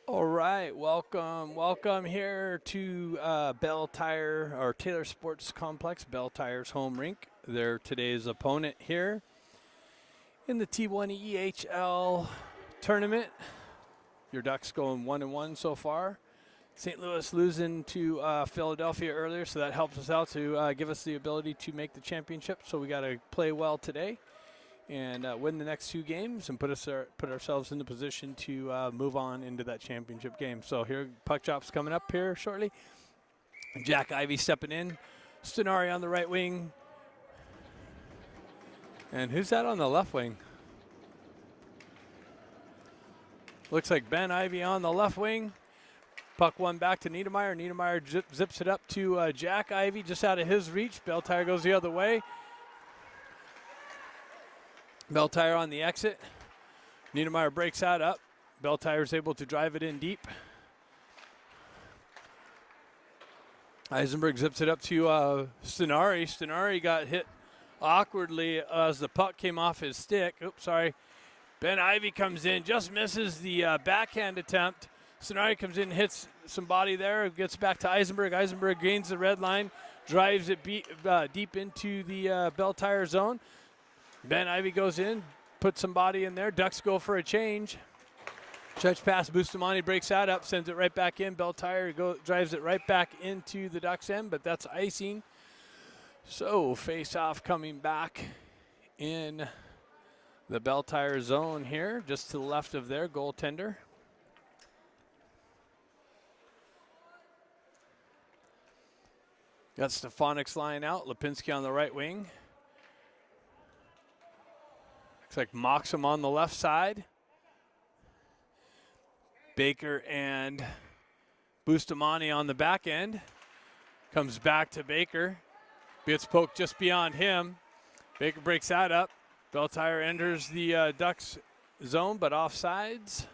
All right, welcome here to Belle Tire or Taylor Sports Complex, Belle Tire's home rink. They're today's opponent here in the T1 EHL tournament. Your Ducks going 1-1 so far. St. Louis losing to Philadelphia earlier, so that helps us out to give us the ability to make the championship. So we got to play well today and win the next two games and put ourselves in the position to move on into that championship game. So here, puck drop's coming up here shortly. Jack Ivey stepping in. Stenari on the right wing. And who's that on the left wing? Looks like Ben Ivey on the left wing. Puck one back to Niedermeyer. Niedermeyer zips it up to Jack Ivey just out of his reach. Belle Tire goes the other way. Belle Tire on the exit. Niedermeyer breaks that up. Belle Tire is able to drive it in deep. Eisenberg zips it up to Stenari. Stenari got hit awkwardly as the puck came off his stick. Oops, sorry. Ben Ivey comes in, just misses the backhand attempt. Stenari comes in, hits somebody there, gets back to Eisenberg. Eisenberg gains the red line, drives it deep into the Belle Tire zone. Ben Ivey goes in, puts somebody in there. Ducks go for a change. Stretch pass, Bustamante breaks that up, sends it right back in. Belle Tire drives it right back into the Ducks end, but that's icing. So face-off coming back in the Belle Tire zone here, just to the left of their goaltender. Got Stefanik's line out, Lipinski on the right wing. Looks like Moxham on the left side. Baker and Bustamante on the back end. Comes back to Baker. Gets poked just beyond him. Baker breaks that up. Belle Tire enters the Ducks zone, but offsides.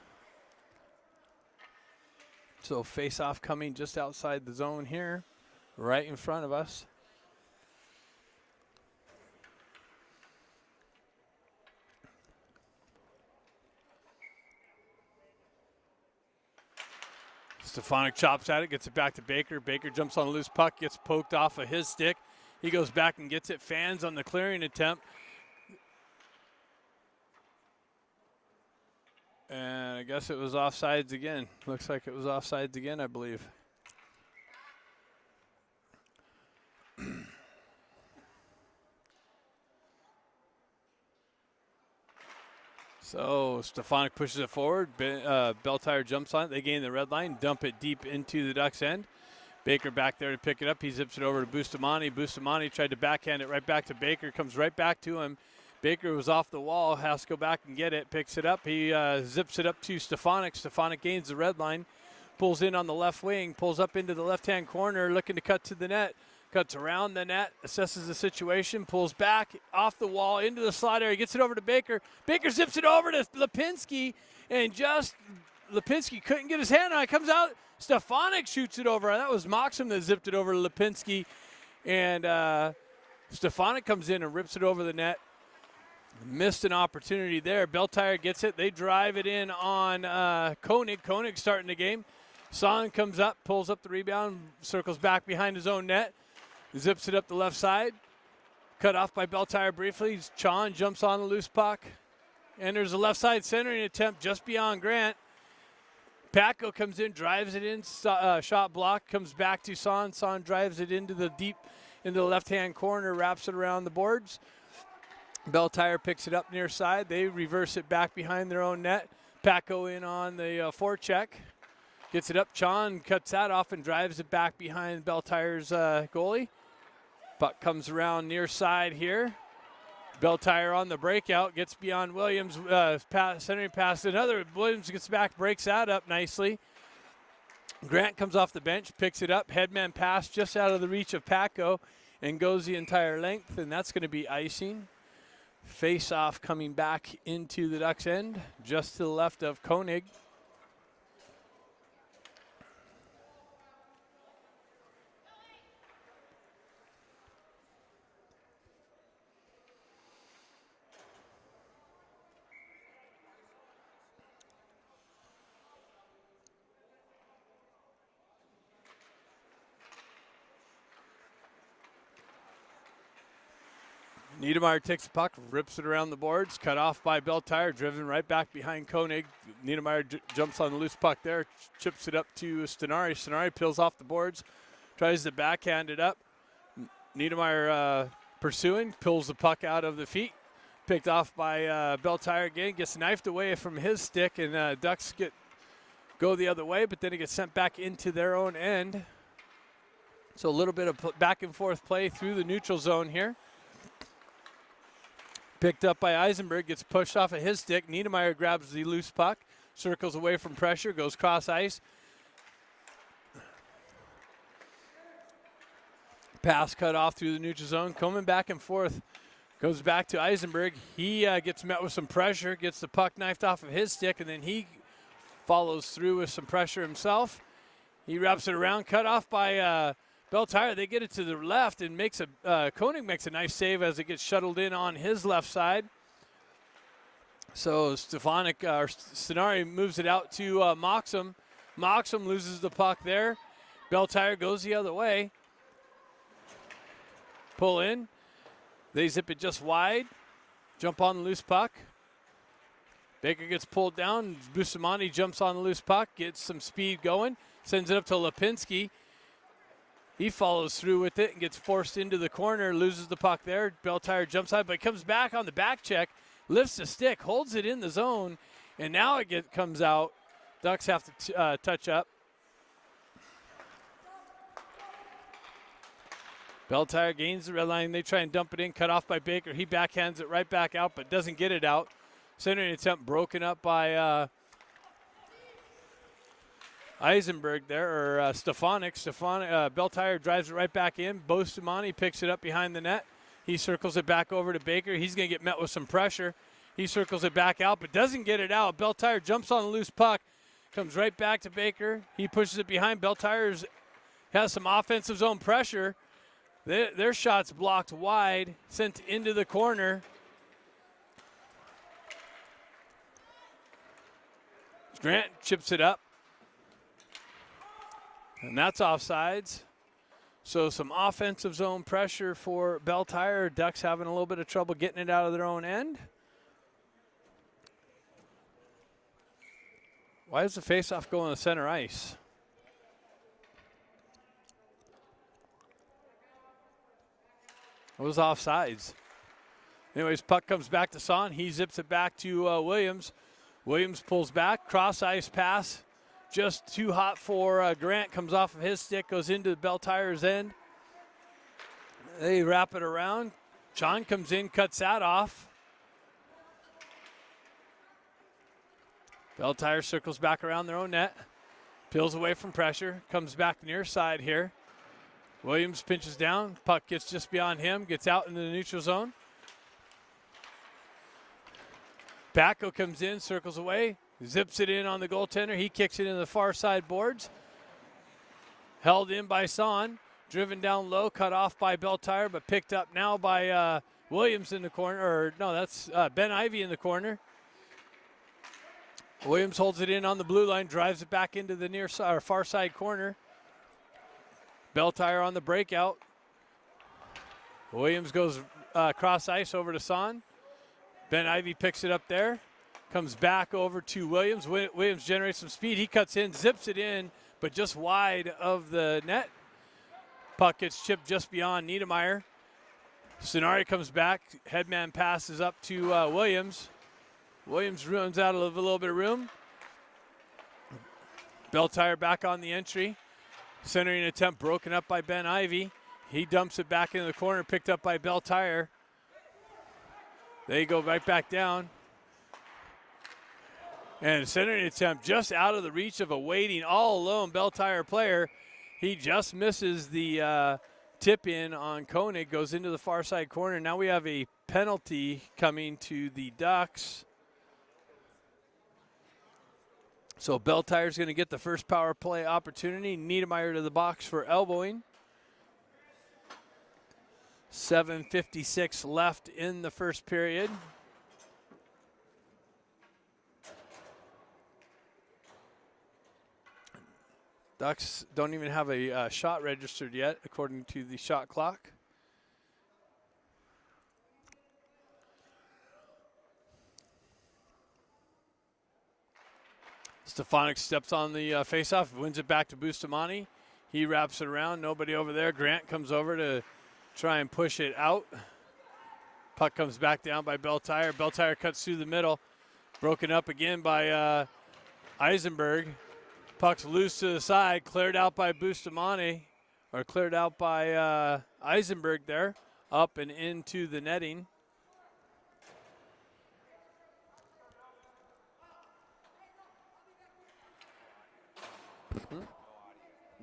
So face-off coming just outside the zone here, right in front of us. Stefanik chops at it, gets it back to Baker. Baker jumps on a loose puck, gets poked off of his stick. He goes back and gets it. Fans on the clearing attempt. And I guess it was offsides again. Looks like it was offsides again, I believe. So Stefanik pushes it forward. Belle Tire jumps on it. They gain the red line, dump it deep into the Ducks end. Baker back there to pick it up. He zips it over to Bustamante. Bustamante tried to backhand it right back to Baker. Comes right back to him. Baker was off the wall. Has to go back and get it. Picks it up. He zips it up to Stefanik. Stefanik gains the red line. Pulls in on the left wing. Pulls up into the left-hand corner looking to cut to the net. Cuts around the net, assesses the situation, pulls back off the wall into the slot area, gets it over to Baker. Baker zips it over to Lipinski, and just Lipinski couldn't get his hand on it. Comes out, Stefanik shoots it over. That was Moxham that zipped it over to Lipinski, and Stefanik comes in and rips it over the net. Missed an opportunity there. Belle Tire gets it. They drive it in on Koenig. Koenig starting the game. Son comes up, pulls up the rebound, circles back behind his own net. Zips it up the left side. Cut off by Belle Tire briefly. Chon jumps on the loose puck. Enters the left side centering attempt just beyond Grant. Paco comes in, drives it in. Shot block. Comes back to Son. Son drives it into the left-hand corner. Wraps it around the boards. Belle Tire picks it up near side. They reverse it back behind their own net. Paco in on the forecheck. Gets it up. Chon cuts that off and drives it back behind Belle Tire's goalie. Puck comes around near side here. Belle Tire on the breakout. Gets beyond Williams. Centering pass. Another. Williams gets back. Breaks that up nicely. Grant comes off the bench. Picks it up. Headman pass just out of the reach of Paco. And goes the entire length. And that's going to be icing. Face-off coming back into the Ducks end. Just to the left of Koenig. Niedermeyer takes the puck, rips it around the boards, cut off by Belle Tire, driven right back behind Koenig. Niedermeyer jumps on the loose puck there, chips it up to Stenari. Stenari peels off the boards, tries to backhand it up. Niedermeyer pursuing, pulls the puck out of the feet, picked off by Belle Tire again, gets knifed away from his stick, and Ducks go the other way, but then it gets sent back into their own end. So a little bit of back and forth play through the neutral zone here. Picked up by Eisenberg, gets pushed off of his stick. Niedermeyer grabs the loose puck, circles away from pressure, goes cross ice. Pass cut off through the neutral zone, coming back and forth. Goes back to Eisenberg. He gets met with some pressure, gets the puck knifed off of his stick, and then he follows through with some pressure himself. He wraps it around, cut off by Belle Tire. They get it to the left, and Koenig makes a nice save as it gets shuttled in on his left side. So Stenari moves it out to Moxham. Moxham loses the puck there. Belle Tire goes the other way. Pull in. They zip it just wide. Jump on the loose puck. Baker gets pulled down. Bustamante jumps on the loose puck, gets some speed going, sends it up to Lipinski. He follows through with it and gets forced into the corner, loses the puck there. Belle Tire jumps out, but comes back on the back check, lifts the stick, holds it in the zone, and now it comes out. Ducks have to touch up. Belle Tire gains the red line. They try and dump it in, cut off by Baker. He backhands it right back out, but doesn't get it out. Centering attempt broken up by Eisenberg there, or Stefanik. Belle Tire drives it right back in. Bustamante picks it up behind the net. He circles it back over to Baker. He's going to get met with some pressure. He circles it back out, but doesn't get it out. Belle Tire jumps on the loose puck, comes right back to Baker. He pushes it behind. Belle Tire has some offensive zone pressure. Their shot's blocked wide, sent into the corner. Grant chips it up. And that's offsides. So some offensive zone pressure for Belle Tire. Ducks having a little bit of trouble getting it out of their own end. Why does the faceoff go on the center ice? It was offsides. Anyways, puck comes back to Son. He zips it back to Williams. Williams pulls back, cross ice pass. Just too hot for Grant. Comes off of his stick, goes into Belle Tire's end. They wrap it around. John comes in, cuts that off. Belle Tire circles back around their own net. Peels away from pressure. Comes back near side here. Williams pinches down. Puck gets just beyond him. Gets out into the neutral zone. Backo comes in, circles away. Zips it in on the goaltender. He kicks it into the far side boards. Held in by Son. Driven down low, cut off by Belle Tire, but picked up now by Williams in the corner. Or no, that's Ben Ivy in the corner. Williams holds it in on the blue line, drives it back into the near side or far side corner. Belle Tire on the breakout. Williams goes cross ice over to Son. Ben Ivy picks it up there. Comes back over to Williams. Williams generates some speed. He cuts in, zips it in, but just wide of the net. Puck gets chipped just beyond Niedermeyer. Stenari comes back. Headman passes up to Williams. Williams runs out of a little bit of room. Belle Tire back on the entry. Centering attempt broken up by Ben Ivy. He dumps it back into the corner, picked up by Belle Tire. They go right back down. And centering attempt just out of the reach of a waiting, all alone Belle Tire player. He just misses the tip in on Koenig, goes into the far side corner. Now we have a penalty coming to the Ducks. So Belle Tire's going to get the first power play opportunity. Niedermeyer to the box for elbowing. 7:56 left in the first period. Ducks don't even have a shot registered yet, according to the shot clock. Stefanik steps on the faceoff, wins it back to Bustamante. He wraps it around. Nobody over there. Grant comes over to try and push it out. Puck comes back down by Beltire. Beltire cuts through the middle. Broken up again by Eisenberg. Puck's loose to the side. Cleared out by Bustamante. Or cleared out by Eisenberg there. Up and into the netting.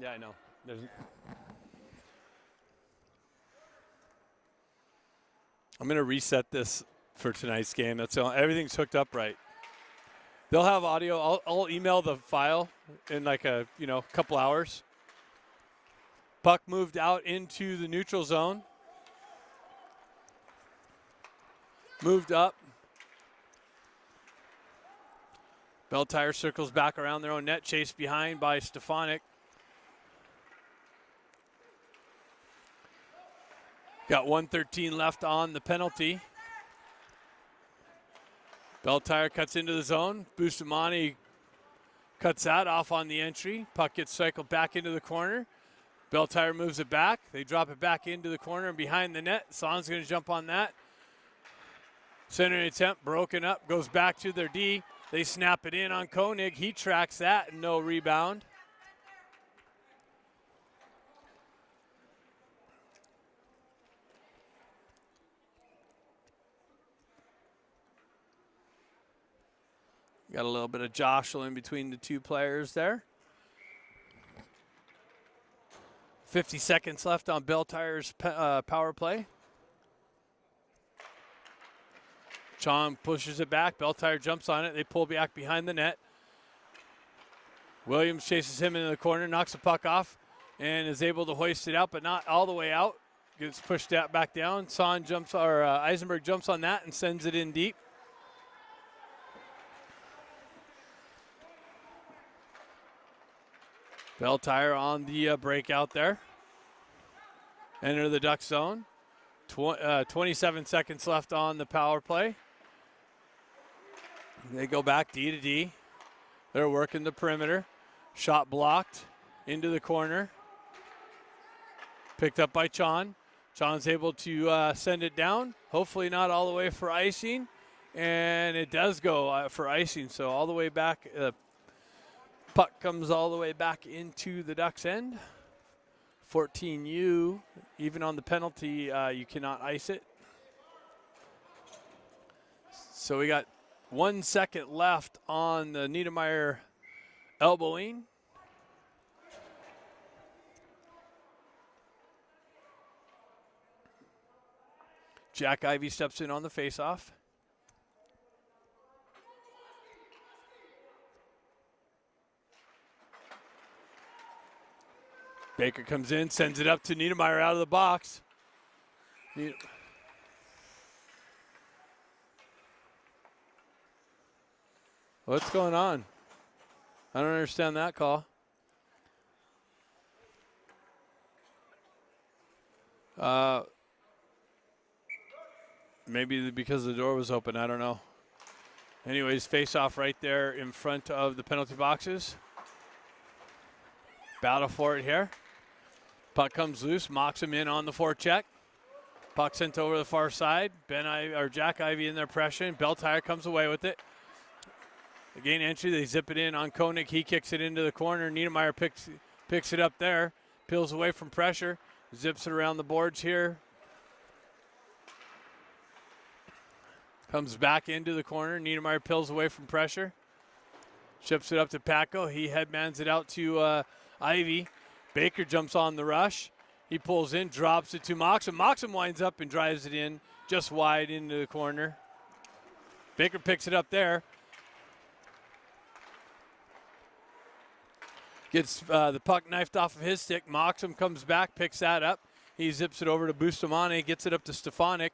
Yeah, I know. I'm going to reset this for tonight's game. That's everything's hooked up right. They'll have audio. I'll email the file in like a couple hours. Puck moved out into the neutral zone. Moved up. Beltire circles back around their own net, chased behind by Stefanik. Got 1:13 left on the penalty. Beltire cuts into the zone. Bustamante cuts that off on the entry. Puck gets cycled back into the corner. Beltire moves it back. They drop it back into the corner and behind the net. Son's going to jump on that. Centering attempt broken up. Goes back to their D. They snap it in on Koenig. He tracks that. No rebound. Got a little bit of jostling between the two players there. 50 seconds left on Beltire's power play. Chong pushes it back. Beltire jumps on it. They pull back behind the net. Williams chases him into the corner, knocks the puck off, and is able to hoist it out, but not all the way out. Gets pushed out back down. Eisenberg jumps on that and sends it in deep. Beltire on the breakout there. Enter the Duck zone. 27 seconds left on the power play. They go back D to D. They're working the perimeter. Shot blocked into the corner. Picked up by Chon. Chon's able to send it down. Hopefully not all the way for icing. And it does go for icing. So all the way back. Puck comes all the way back into the Ducks' end. 14U. Even on the penalty, you cannot ice it. So we got 1 second left on the Niedermeyer elbowing. Jack Ivey steps in on the faceoff. Baker comes in, sends it up to Niedermeyer out of the box. What's going on? I don't understand that call. Maybe because the door was open, I don't know. Anyways, face off right there in front of the penalty boxes. Battle for it here. Puck comes loose, mocks him in on the forecheck. Puck sent over the far side. Jack Ivey in there pressuring. Beltire comes away with it. Again, entry, they zip it in on Koenig. He kicks it into the corner. Niedermeyer picks it up there. Peels away from pressure. Zips it around the boards here. Comes back into the corner. Niedermeyer peels away from pressure. Ships it up to Paco. He headmans it out to Ivey. Baker jumps on the rush. He pulls in, drops it to Moxham. Moxham winds up and drives it in just wide into the corner. Baker picks it up there. Gets the puck knifed off of his stick. Moxham comes back, picks that up. He zips it over to Bustamante, gets it up to Stefanik.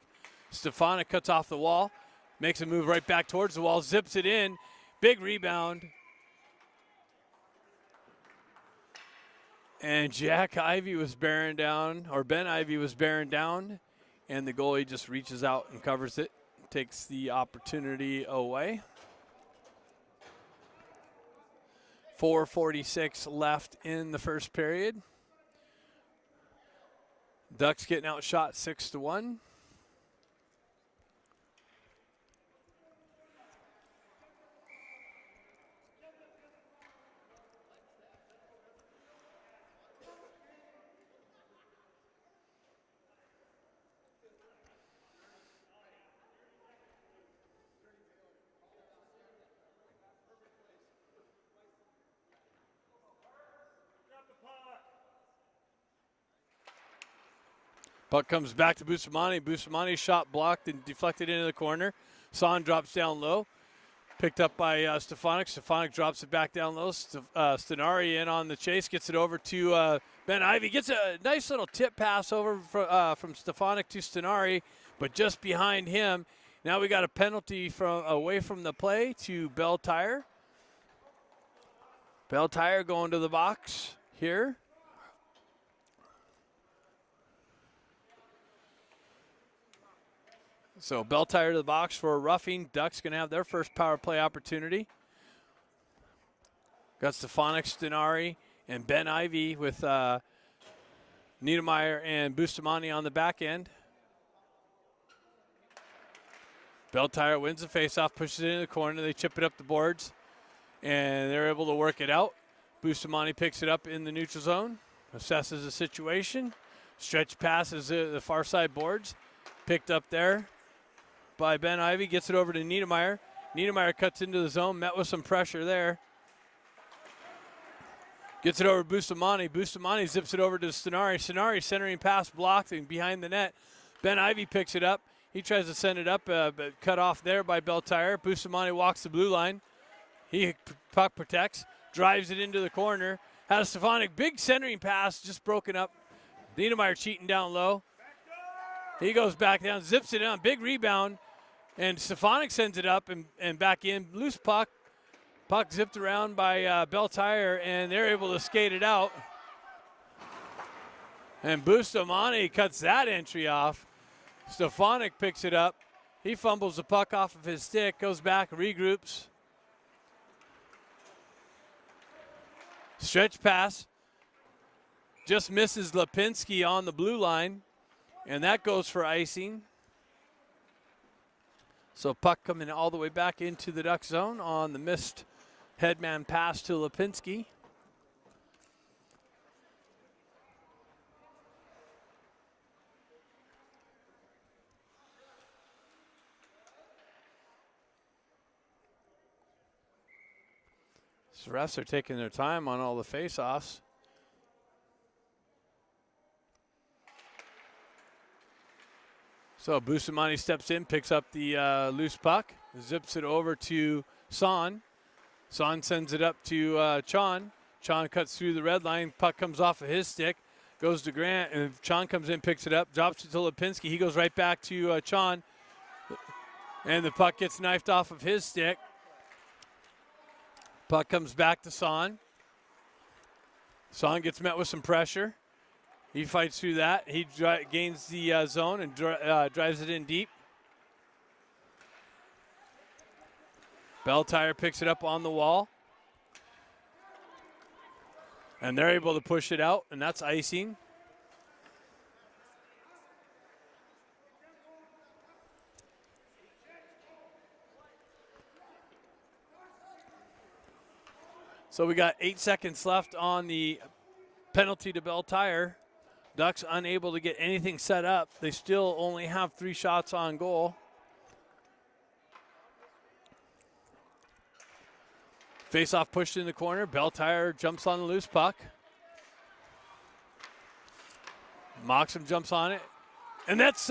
Stefanik cuts off the wall, makes a move right back towards the wall, zips it in. Big rebound. And Jack Ivey was bearing down, or Ben Ivey was bearing down, and the goalie just reaches out and covers it, takes the opportunity away. 4:46 left in the first period. Ducks getting outshot 6-1. Puck comes back to Bustamante. Bustamante's shot blocked and deflected into the corner. Son drops down low. Picked up by Stefanik. Stefanik drops it back down low. Stenari in on the chase. Gets it over to Ben Ivy. Gets a nice little tip pass over from Stefanik to Stenari, but just behind him. Now we got a penalty from away from the play to Belle Tire. Belle Tire going to the box here. So Belle Tire to the box for a roughing. Ducks going to have their first power play opportunity. Got Stefanik, Stenari, and Ben Ivy with Niedermeyer and Bustamante on the back end. Belle Tire wins the faceoff, pushes it into the corner. They chip it up the boards, and they're able to work it out. Bustamante picks it up in the neutral zone, assesses the situation. Stretch passes the far side boards. Picked up there by Ben Ivy, gets it over to Niedermeyer. Niedermeyer cuts into the zone, met with some pressure there. Gets it over to Bustamante. Bustamante zips it over to Stenari. Stenari centering pass blocked and behind the net. Ben Ivy picks it up. He tries to send it up, but cut off there by Belle Tire. Bustamante walks the blue line. He puck protects, drives it into the corner. Has Stefanik, big centering pass, just broken up. Niedermeyer cheating down low. He goes back down, zips it down, big rebound, and Stefanik sends it up and back in. Loose puck. Puck zipped around by Belle Tire, and they're able to skate it out. And Bustamante cuts that entry off. Stefanik picks it up. He fumbles the puck off of his stick, goes back, regroups. Stretch pass. Just misses Lipinski on the blue line. And that goes for icing. So puck coming all the way back into the Duck zone on the missed headman pass to Lipinski. So refs are taking their time on all the face-offs. So Bustamante steps in, picks up the loose puck, zips it over to Son. Son sends it up to Chon. Chon cuts through the red line. Puck comes off of his stick, goes to Grant, and Chon comes in, picks it up, drops it to Lipinski. He goes right back to Chon, and the puck gets knifed off of his stick. Puck comes back to Son. Son gets met with some pressure. He fights through that. He gains the zone and drives it in deep. Belle Tire picks it up on the wall. And they're able to push it out, and that's icing. So we got 8 seconds left on the penalty to Belle Tire. Ducks unable to get anything set up. They still only have 3 shots on goal. Face-off pushed in the corner. Belle Tire jumps on the loose puck. Moxham jumps on it. And that's,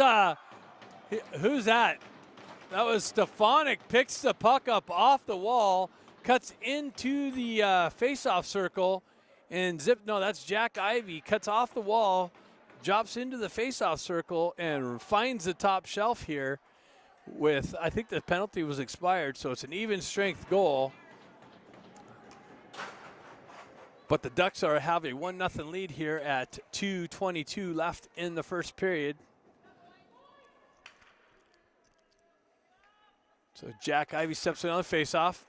who's that? That was Stefanik. Picks the puck up off the wall, cuts into the face-off circle, and that's Jack Ivy. Cuts off the wall, drops into the face-off circle, and finds the top shelf here with, I think the penalty was expired, so it's an even strength goal. But the Ducks have a 1-0 lead here at 2:22 left in the first period. So Jack Ivy steps in on the face-off.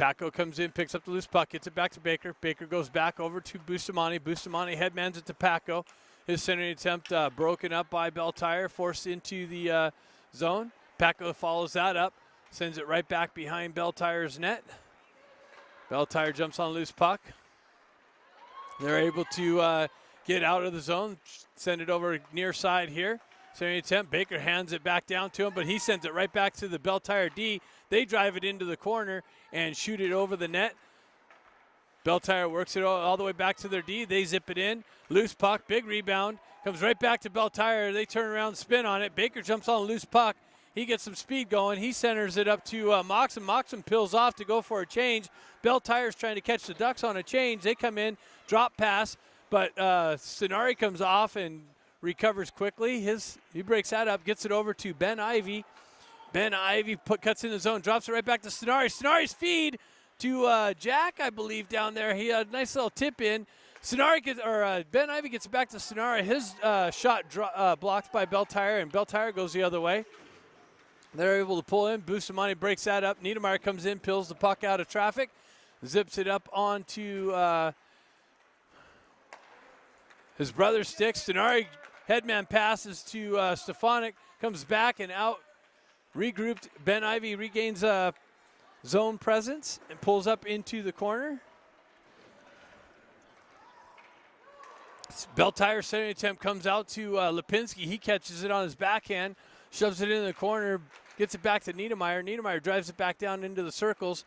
Paco comes in, picks up the loose puck, gets it back to Baker. Baker goes back over to Bustamante. Bustamante headmans it to Paco. His centering attempt broken up by Beltire, forced into the zone. Paco follows that up, sends it right back behind Beltire's net. Beltire jumps on a loose puck. They're able to get out of the zone, send it over near side here. Centering attempt, Baker hands it back down to him, but he sends it right back to the Beltire D. They drive it into the corner and shoot it over the net. Beltire works it all the way back to their D. They zip it in. Loose puck, big rebound. Comes right back to Beltire. They turn around, spin on it. Baker jumps on a loose puck. He gets some speed going. He centers it up to Moxon. Moxon peels off to go for a change. Beltire's trying to catch the Ducks on a change. They come in, drop pass, but Sonari comes off and recovers quickly. He breaks that up, gets it over to Ben Ivy. Ben Ivy cuts in the zone, drops it right back to Sonari. Sonari's feed to Jack, I believe, down there. He had a nice little tip in. Ben Ivy gets it back to Sonari. His shot blocked by Beltire, and Beltire goes the other way. They're able to pull in. Bustamante breaks that up. Niedermeyer comes in, peels the puck out of traffic, zips it up onto his brother's stick. Sonari headman passes to Stefanik, comes back and out. Regrouped. Ben Ivy regains zone presence and pulls up into the corner. Beltire centering attempt comes out to Lipinski. He catches it on his backhand, shoves it in the corner, gets it back to Niedermeyer. Niedermeyer drives it back down into the circles.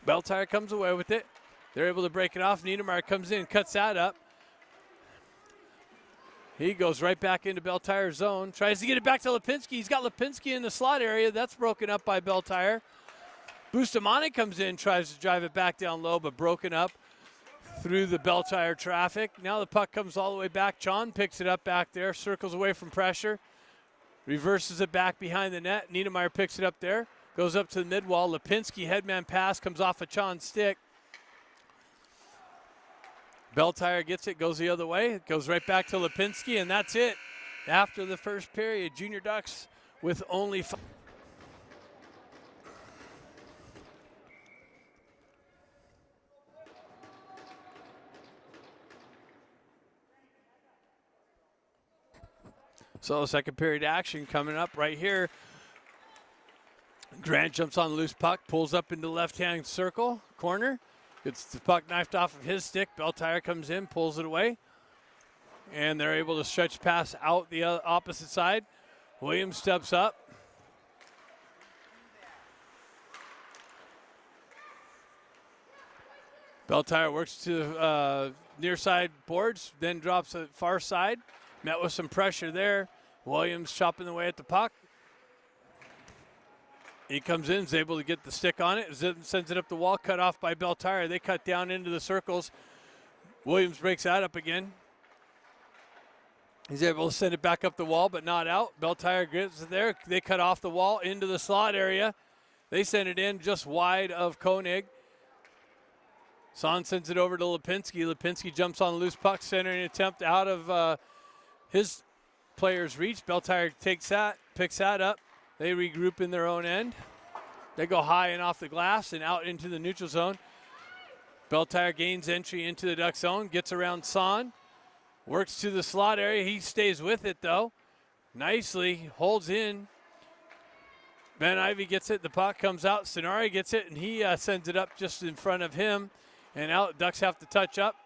Beltire comes away with it. They're able to break it off. Niedermeyer comes in and cuts that up. He goes right back into Beltire's zone. Tries to get it back to Lipinski. He's got Lipinski in the slot area. That's broken up by Beltire. Bustamante comes in, tries to drive it back down low, but broken up through the Beltire traffic. Now the puck comes all the way back. Chon picks it up back there, circles away from pressure, reverses it back behind the net. Niedermeyer picks it up there, goes up to the mid wall. Lipinski headman pass comes off a Chon's stick. Beltire gets it, goes the other way. It goes right back to Lipinski, and that's it. After the first period, Junior Ducks with only 5. So second period action coming up right here. Grant jumps on the loose puck, pulls up into the left-hand circle, corner. Gets the puck knifed off of his stick. Beltire comes in, pulls it away. And they're able to stretch pass out the opposite side. Williams steps up. Beltire works to near side boards, then drops it far side. Met with some pressure there. Williams chopping away at the puck. He comes in, is able to get the stick on it, sends it up the wall, cut off by Beltire. They cut down into the circles. Williams breaks that up again. He's able to send it back up the wall, but not out. Beltire gets it there. They cut off the wall into the slot area. They send it in just wide of Koenig. Son sends it over to Lipinski. Lipinski jumps on the loose puck, centering attempt out of his player's reach. Beltire takes that, picks that up. They regroup in their own end. They go high and off the glass and out into the neutral zone. Beltire gains entry into the Duck zone, gets around Son, works to the slot area. He stays with it, though. Nicely holds in. Ben Ivy gets it. The puck comes out. Sonari gets it, and he sends it up just in front of him. And out. Ducks have to touch up.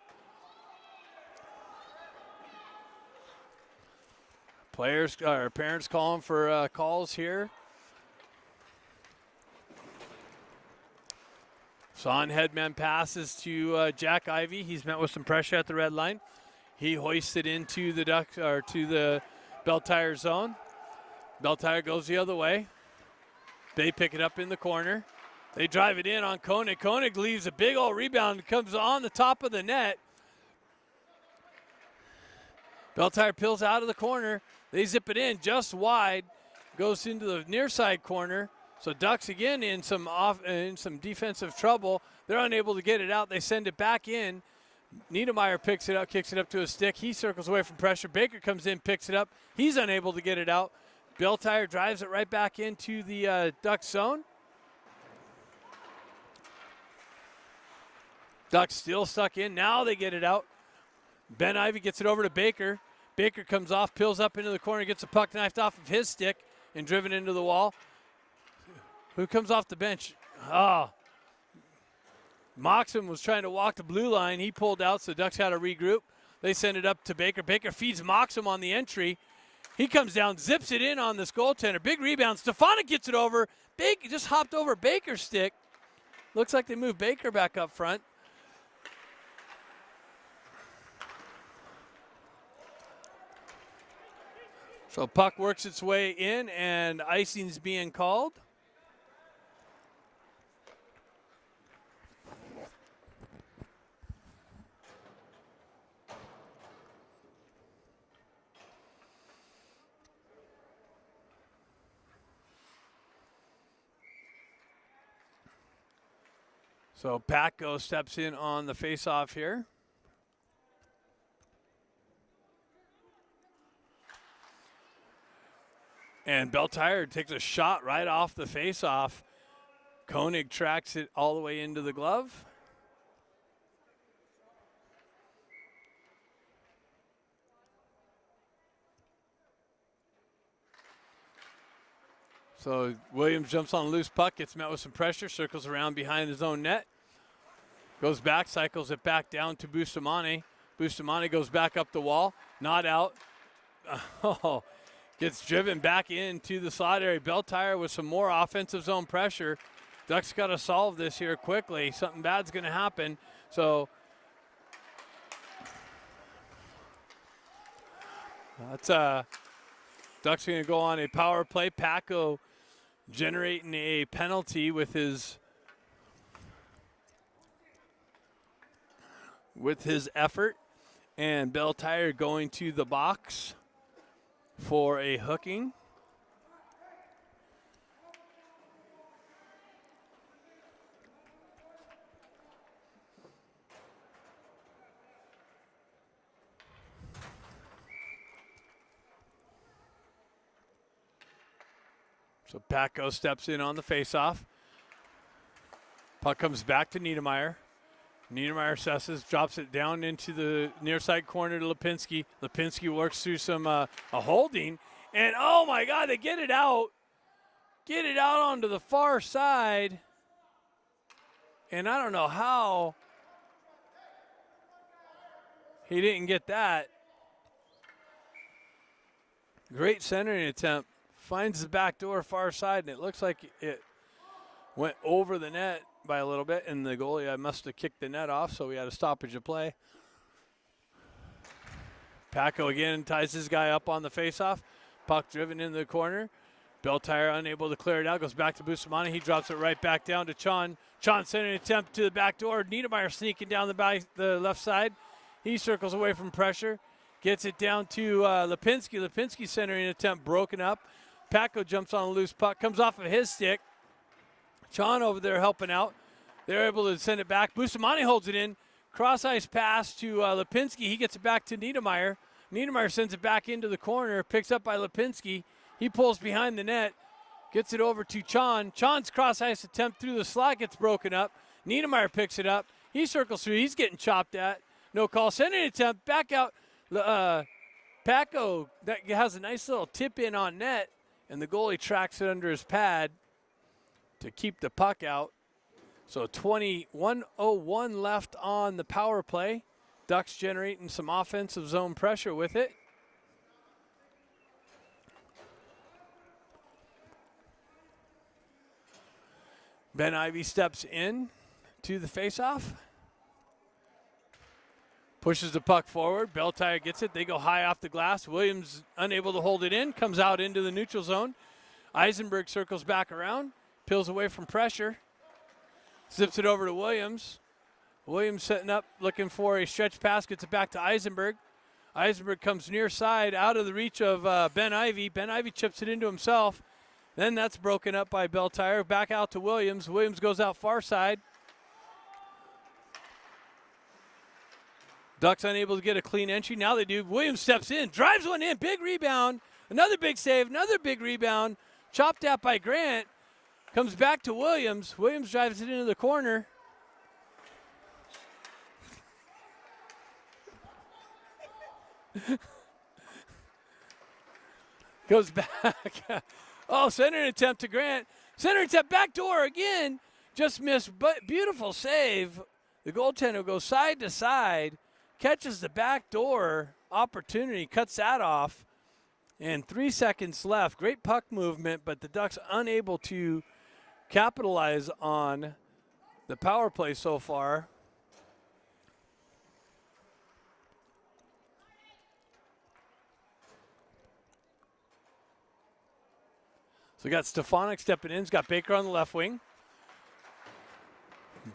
Parents calling for calls here. Son headman passes to Jack Ivy. He's met with some pressure at the red line. He hoists it into the Ducks or to the Beltire zone. Beltire goes the other way. They pick it up in the corner. They drive it in on Koenig. Koenig leaves a big old rebound, comes on the top of the net. Beltire peels out of the corner. They zip it in just wide, goes into the near side corner. So Ducks again in some defensive trouble. They're unable to get it out. They send it back in. Niedermeyer picks it up, kicks it up to his stick. He circles away from pressure. Baker comes in, picks it up. He's unable to get it out. Beltire drives it right back into the Ducks zone. Ducks still stuck in. Now they get it out. Ben Ivy gets it over to Baker. Baker comes off, peels up into the corner, gets a puck knifed off of his stick and driven into the wall. Who comes off the bench? Moxon was trying to walk the blue line. He pulled out, so Ducks had to regroup. They send it up to Baker. Baker feeds Moxon on the entry. He comes down, zips it in on this goaltender. Big rebound. Stefanik gets it over. Baker just hopped over Baker's stick. Looks like they moved Baker back up front. So puck works its way in, and icing's being called. So Patko steps in on the face-off here. And Belle takes a shot right off the face-off. Koenig tracks it all the way into the glove. So Williams jumps on a loose puck, gets met with some pressure, circles around behind his own net. Goes back, cycles it back down to Bustamante. Bustamante goes back up the wall, not out. Oh. Gets driven back into the slot area. Belle with some more offensive zone pressure. Ducks got to solve this here quickly. Something bad's going to happen. So that's Ducks going to go on a power play. Paco generating a penalty with his effort, and Belle going to the box for a hooking. So Patko steps in on the faceoff. Puck comes back to Niedermeyer. Niedermeyer assesses, drops it down into the near side corner to Lipinski. Lipinski works through some a holding, and oh my God, they get it out. Get it out onto the far side, and I don't know how he didn't get that. Great centering attempt. Finds the back door far side, and it looks like it went over the net by a little bit, and the goalie must have kicked the net off, so we had a stoppage of play. Paco again ties his guy up on the faceoff. Puck driven into the corner. Belle unable to clear it out. Goes back to Bustamante. He drops it right back down to Chon. Chon sending an attempt to the back door. Niedermeyer sneaking down the left side. He circles away from pressure. Gets it down to Lipinski. Lipinski centering attempt broken up. Paco jumps on a loose puck. Comes off of his stick. Chon over there helping out. They're able to send it back. Bustamante holds it in. Cross ice pass to Lipinski. He gets it back to Niedermeyer. Niedermeyer sends it back into the corner. Picks up by Lipinski. He pulls behind the net. Gets it over to Chon. Chon's cross ice attempt through the slot gets broken up. Niedermeyer picks it up. He circles through. He's getting chopped at. No call. Sending an attempt back out. Paco that has a nice little tip in on net, and the goalie tracks it under his pad to keep the puck out. So 21:01 left on the power play. Ducks generating some offensive zone pressure with it. Ben Ivy steps in to the faceoff. Pushes the puck forward. Belle gets it. They go high off the glass. Williams unable to hold it in. Comes out into the neutral zone. Eisenberg circles back around. Peels away from pressure. Zips it over to Williams. Williams setting up, looking for a stretch pass. Gets it back to Eisenberg. Eisenberg comes near side, out of the reach of Ben Ivy. Ben Ivy chips it into himself. Then that's broken up by Belle. Back out to Williams. Williams goes out far side. Ducks unable to get a clean entry. Now they do. Williams steps in, drives one in. Big rebound. Another big save. Another big rebound. Chopped at by Grant. Comes back to Williams. Williams drives it into the corner. Goes back. Oh, center attempt to Grant. Center attempt, backdoor again. Just missed, but beautiful save. The goaltender goes side to side, catches the backdoor opportunity, cuts that off. And 3 seconds left. Great puck movement, but the Ducks unable to capitalize on the power play so far. So we got Stefanik stepping in. He's got Baker on the left wing.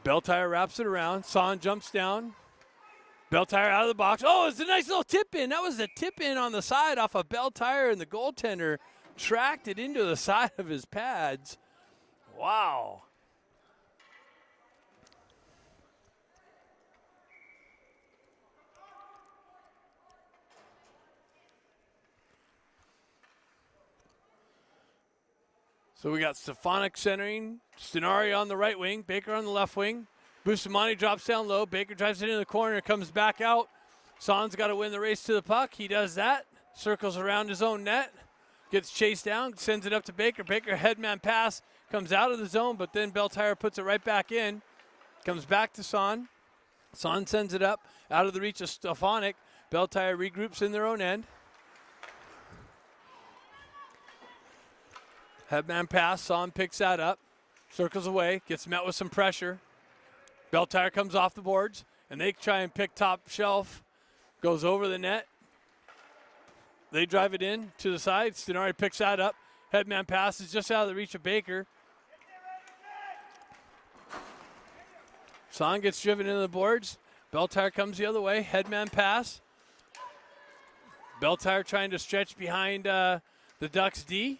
Beltire wraps it around. Son jumps down. Beltire out of the box. Oh, it's a nice little tip in. That was a tip in on the side off of Beltire, and the goaltender tracked it into the side of his pads. Wow. So we got Stefanik centering, Stenari on the right wing, Baker on the left wing. Bustamante drops down low. Baker drives it into the corner, comes back out. Son's got to win the race to the puck. He does that. Circles around his own net. Gets chased down, sends it up to Baker. Baker headman pass, comes out of the zone, but then Beltire puts it right back in. Comes back to Son. Son sends it up, out of the reach of Stefanik. Beltire regroups in their own end. Headman pass, Son picks that up, circles away, gets met with some pressure. Beltire comes off the boards, and they try and pick top shelf. Goes over the net. They drive it in to the side. Stenari picks that up. Headman pass is just out of the reach of Baker. Son gets driven into the boards. Beltire comes the other way. Headman pass. Beltire trying to stretch behind the Ducks D.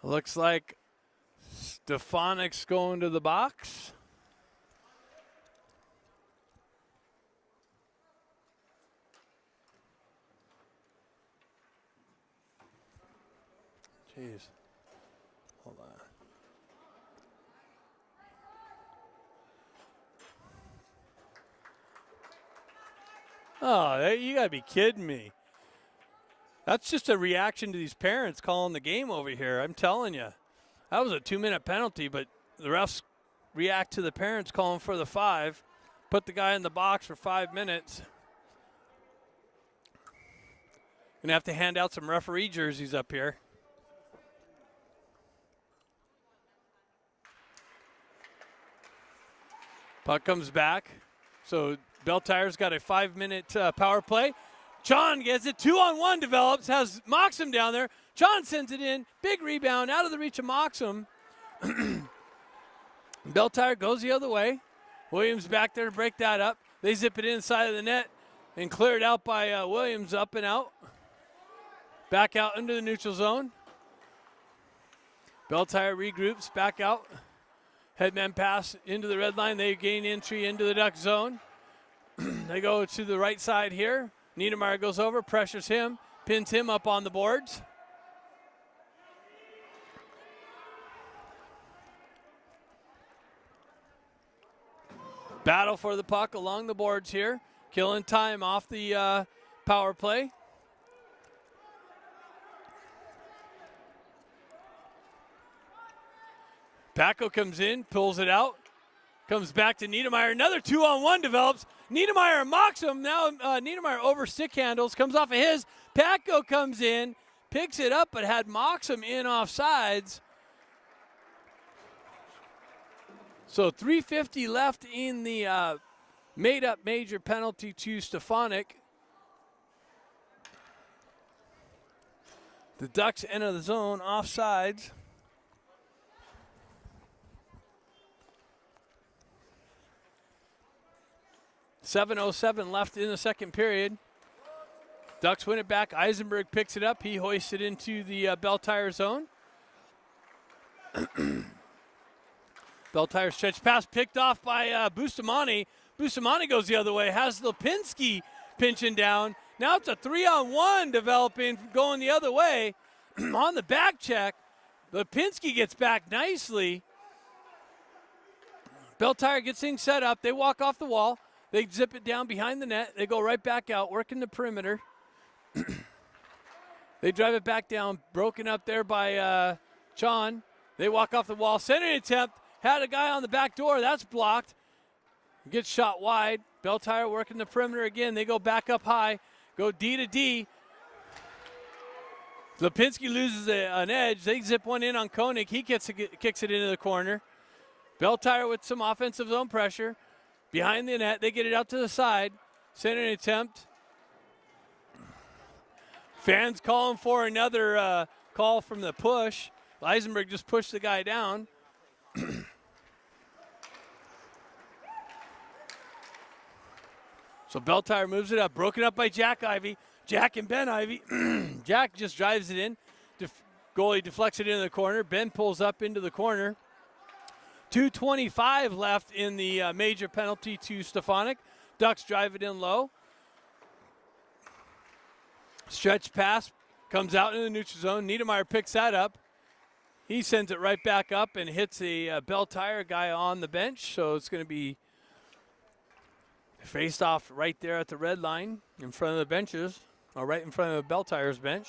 Looks like Stefanik's going to the box. Jeez. Hold on. Oh, you got to be kidding me. That's just a reaction to these parents calling the game over here. I'm telling you. That was a 2-minute penalty, but the refs react to the parents calling for the 5. Put the guy in the box for 5 minutes. Gonna have to hand out some referee jerseys up here. Puck comes back. So Beltire's got a 5-minute power play. John gets it, 2-on-1 develops, has Moxham down there. John sends it in, big rebound, out of the reach of Moxham. Beltire goes the other way. Williams back there to break that up. They zip it inside of the net and clear it out by Williams, up and out. Back out into the neutral zone. Beltire regroups, back out. Headman pass into the red line. They gain entry into the Duck zone. They go to the right side here. Niedermeyer goes over, pressures him, pins him up on the boards. Battle for the puck along the boards here. Killing time off the power play. Paco comes in, pulls it out. Comes back to Niedermeyer. Another 2-on-1 develops. Niedermeyer and Moxham. Now Niedermeyer over stick handles. Comes off of his. Paco comes in. Picks it up, but had Moxham in offsides. So 3:50 left in the made-up major penalty to Stefanik. The Ducks enter the zone offsides. .707 left in the second period. Ducks win it back. Eisenberg picks it up. He hoists it into the Beltire zone. Beltire stretch pass picked off by Bustamante. Bustamante goes the other way. Has Lipinski pinching down. Now it's a 3-on-1 developing, going the other way. On the back check, Lipinski gets back nicely. Belle Tire gets things set up. They walk off the wall. They zip it down behind the net. They go right back out, working the perimeter. They drive it back down, broken up there by Chon. They walk off the wall. Centering attempt, had a guy on the back door. That's blocked. Gets shot wide. Belle Tire working the perimeter again. They go back up high, go D to D. Lipinski loses an edge. They zip one in on Koenig. He kicks it into the corner. Belle Tire with some offensive zone pressure. Behind the net, they get it out to the side. Centering attempt. Fans calling for another call from the push. Eisenberg just pushed the guy down. So Belle Tire moves it up. Broken up by Jack Ivy. Jack and Ben Ivy. Jack just drives it in. Goalie deflects it into the corner. Ben pulls up into the corner. 2:25 left in the major penalty to Stefanik. Ducks drive it in low. Stretch pass comes out in the neutral zone. Niedermeyer picks that up. He sends it right back up and hits a Belle Tire guy on the bench. So it's going to be faced off right there at the red line in front of the benches, or right in front of Belle Tire's bench.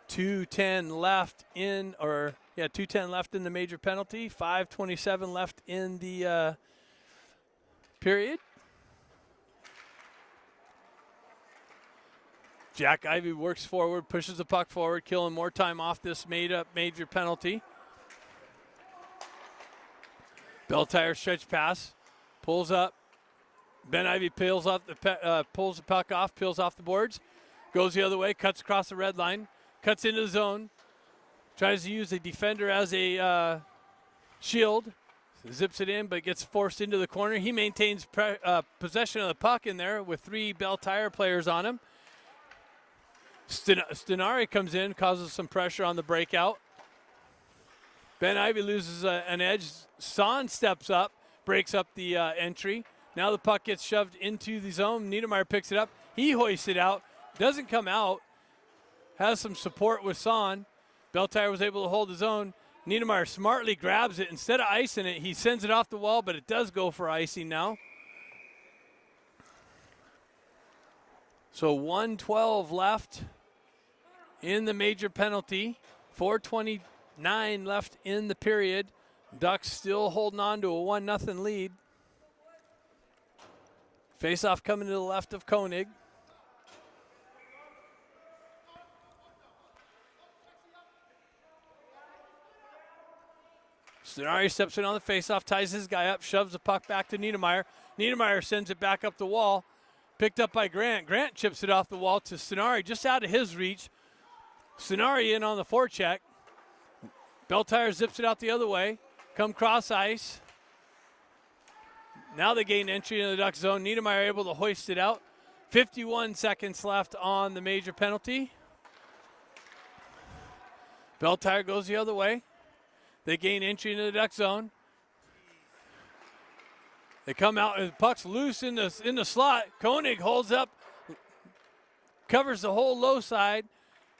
2:10 left in, 2:10 left in the major penalty. 5:27 left in the period. Jack Ivy works forward, pushes the puck forward, killing more time off this made-up major penalty. Belle Tire stretch pass, pulls up. Ben Ivy pulls the puck off, peels off the boards, goes the other way, cuts across the red line, cuts into the zone, tries to use a defender as a shield, zips it in, but gets forced into the corner. He maintains possession of the puck in there with 3 Belle Tire players on him. Stenari comes in, causes some pressure on the breakout. Ben Ivy loses an edge. Son steps up, breaks up the entry. Now the puck gets shoved into the zone. Niedermeyer picks it up. He hoists it out. Doesn't come out. Has some support with Son. Belle Tire was able to hold his own. Niedermeyer smartly grabs it. Instead of icing it, he sends it off the wall, but it does go for icing now. So 1:12 left in the major penalty. 4:29 left in the period. Ducks still holding on to a 1-0 lead. Face-off coming to the left of Koenig. Stenari steps in on the face-off, ties his guy up, shoves the puck back to Niedermeyer. Niedermeyer sends it back up the wall. Picked up by Grant. Grant chips it off the wall to Stenari, just out of his reach. Stenari in on the forecheck. Belle Tire zips it out the other way. Come cross ice. Now they gain entry into the Duck zone. Niedermeyer able to hoist it out. 51 seconds left on the major penalty. Belle Tire goes the other way. They gain entry into the Duck zone. They come out and the puck's loose in the slot. Koenig holds up, covers the whole low side,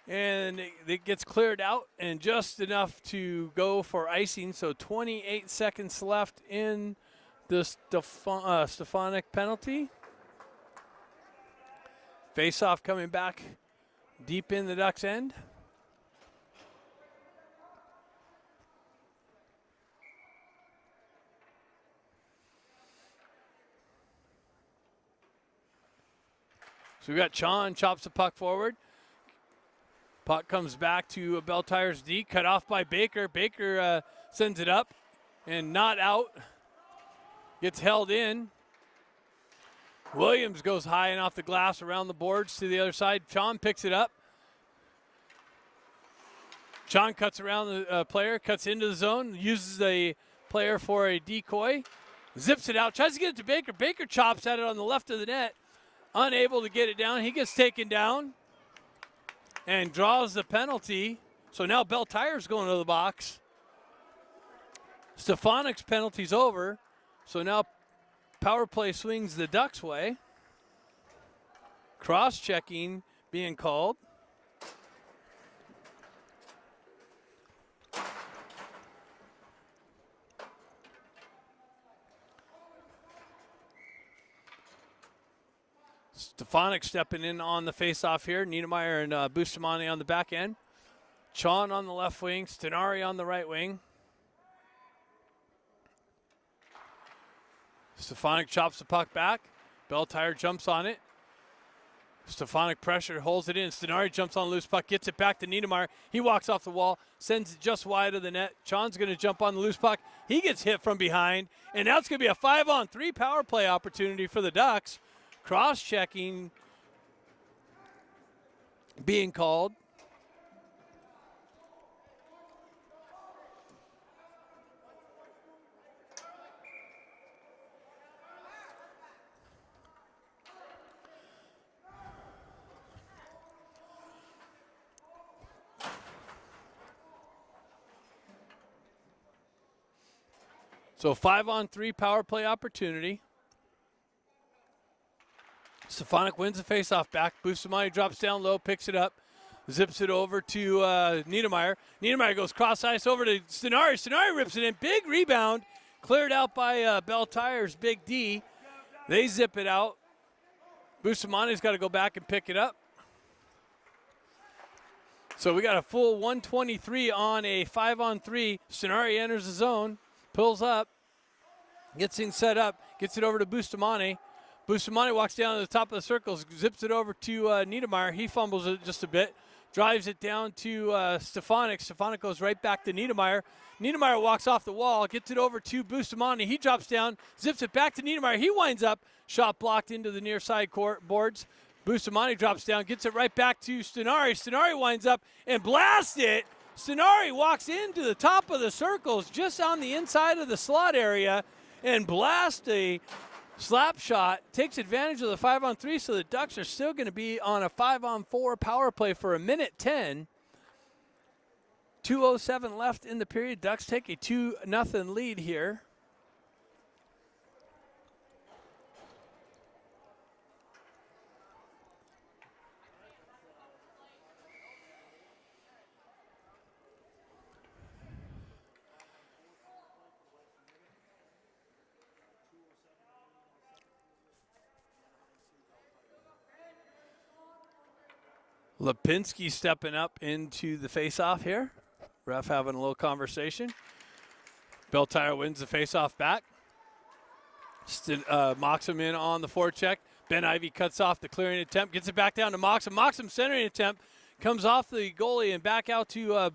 and it gets cleared out and just enough to go for icing. So 28 seconds left in the Stefanik penalty. Face-off coming back deep in the Ducks' end. So we got Chon, chops the puck forward. Puck comes back to Belle Tire's D, cut off by Baker. Baker sends it up and not out. Gets held in. Williams goes high and off the glass around the boards to the other side. Chon picks it up. Chon cuts around the player, cuts into the zone, uses the player for a decoy, zips it out, tries to get it to Baker. Baker chops at it on the left of the net. Unable to get it down. He gets taken down and draws the penalty. So now Belle Tire's going to the box. Stefanik's penalty's over. So now power play swings the Ducks' way. Cross-checking being called. Stefanik stepping in on the face-off here. Niedermeyer and Bustamante on the back end. Chon on the left wing. Stenari on the right wing. Stefanik chops the puck back. Belle jumps on it. Stefanik pressure, holds it in. Stenari jumps on the loose puck, gets it back to Niedermeyer. He walks off the wall, sends it just wide of the net. Chon's going to jump on the loose puck. He gets hit from behind, and now it's going to be a 5-on-3 power play opportunity for the Ducks. Cross-checking being called. So 5-on-3 power play opportunity. Stefanik wins the faceoff back. Bustamante drops down low, picks it up, zips it over to Niedermeyer. Niedermeyer goes cross ice over to Stenari. Stenari rips it in. Big rebound. Cleared out by Belle Tire's Big D. They zip it out. Bustamante's got to go back and pick it up. So we got a full 123 on a 5-on-3. Stenari enters the zone, pulls up, gets things set up, gets it over to Bustamante. Bustamante walks down to the top of the circle, zips it over to Niedermeyer. He fumbles it just a bit, drives it down to Stefanik. Stefanik goes right back to Niedermeyer. Niedermeyer walks off the wall, gets it over to Bustamante. He drops down, zips it back to Niedermeyer. He winds up, shot blocked into the near side court boards. Bustamante drops down, gets it right back to Stenari. Stenari winds up and blasts it. Stenari walks into the top of the circles just on the inside of the slot area and blasts a slap shot, takes advantage of the 5-on-3, so the Ducks are still going to be on a 5-on-4 power play for 1:10. 2:07 left in the period. Ducks take a 2-0 lead here. Lipinski stepping up into the faceoff here. Ref having a little conversation. Belle Tire wins the faceoff back. Moxham in on the forecheck. Ben Ivy cuts off the clearing attempt, gets it back down to Moxham. Moxham centering attempt comes off the goalie and back out to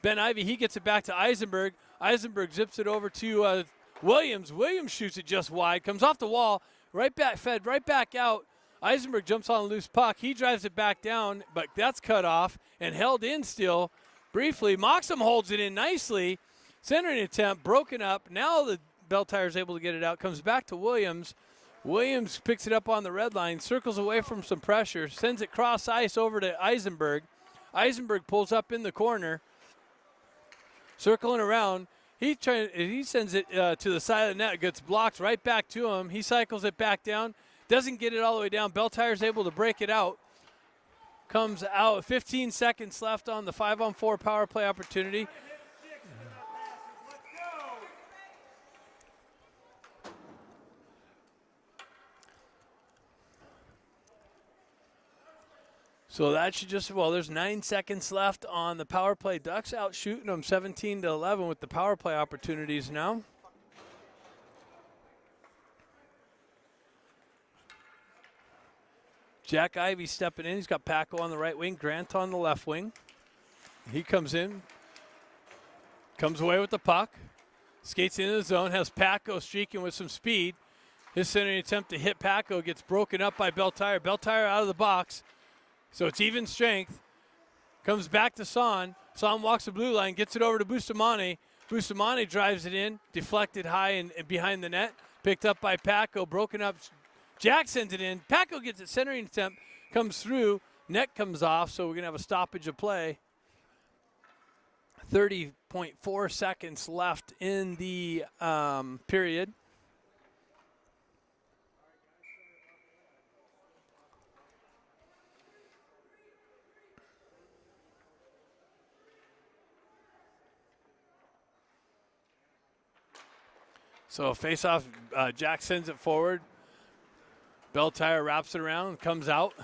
Ben Ivy. He gets it back to Eisenberg. Eisenberg zips it over to Williams. Williams shoots it just wide, comes off the wall, fed right back out. Eisenberg jumps on a loose puck. He drives it back down, but that's cut off and held in still briefly. Moxham holds it in nicely. Centering attempt broken up. Now the Belle Tire is able to get it out. Comes back to Williams. Williams picks it up on the red line, circles away from some pressure, sends it cross ice over to Eisenberg. Eisenberg pulls up in the corner, circling around. He sends it to the side of the net, gets blocked right back to him. He cycles it back down. Doesn't get it all the way down. Belle Tire's able to break it out. Comes out. 15 seconds left on the 5-on-4 power play opportunity. So that should just, there's 9 seconds left on the power play. Ducks out shooting them 17-11 with the power play opportunities now. Jack Ivey stepping in. He's got Paco on the right wing, Grant on the left wing. He comes in, comes away with the puck, skates into the zone, has Paco streaking with some speed. His centering attempt to hit Paco gets broken up by Belle Tire. Belle Tire out of the box, so it's even strength. Comes back to Son. Son walks the blue line, gets it over to Bustamante. Bustamante drives it in, deflected high and behind the net. Picked up by Paco, broken up. Jack sends it in. Paco gets it, centering attempt, comes through. Net comes off, so we're going to have a stoppage of play. 30.4 seconds left in the period. So face-off, Jack sends it forward. Belle Tire wraps it around, comes out.